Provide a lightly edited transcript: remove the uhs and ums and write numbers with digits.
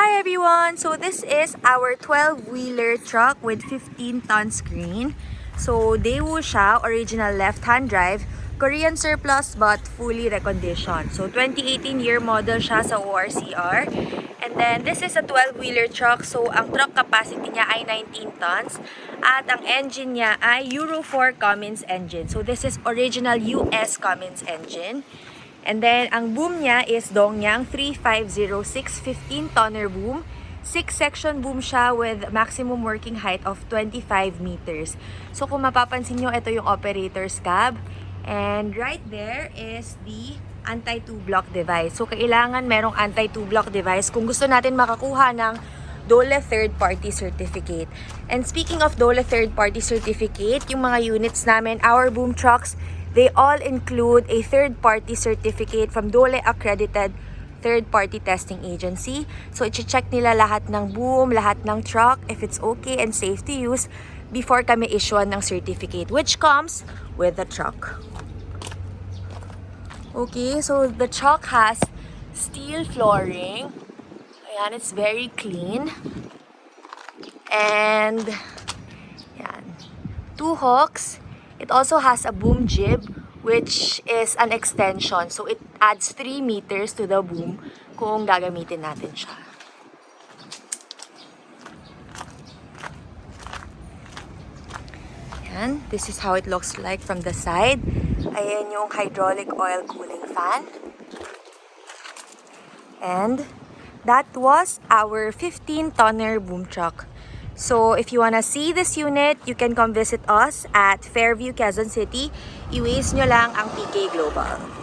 Hi everyone! So this is our 12-wheeler truck with 15-ton screen. So Daewoo siya, original left-hand drive, Korean surplus but fully reconditioned. So 2018 year model siya sa ORCR. And then this is a 12-wheeler truck. So ang truck capacity niya ay 19 tons. At ang engine niya ay Euro4 Cummins engine. So this is original US Cummins engine. And then, ang boom niya is Dongyang 3506 15-tonner boom. 6-section boom siya with maximum working height of 25 meters. So, kung mapapansin nyo, ito yung operator's cab. And right there is the anti-2-block device. So, kailangan merong anti-2-block device kung gusto natin makakuha ng DOLE third-party certificate. And speaking of DOLE third-party certificate, yung mga units namin, our boom trucks, they all include a third-party certificate from DOLE accredited third-party testing agency. So, i-check nila lahat ng boom, lahat ng truck, if it's okay and safe to use before kami issuean ng certificate, which comes with the truck. Okay, so the truck has steel flooring. Ayan, it's very clean. And, yan, 2 hooks. It also has a boom jib, which is an extension. So, it adds 3 meters to the boom kung gagamitin natin siya. Ayan. This is how it looks like from the side. Ayan yung hydraulic oil cooling fan. And that was our 15-tonner boom truck. So, if you wanna see this unit, you can come visit us at Fairview, Quezon City. I-waste nyo lang ang PK Global.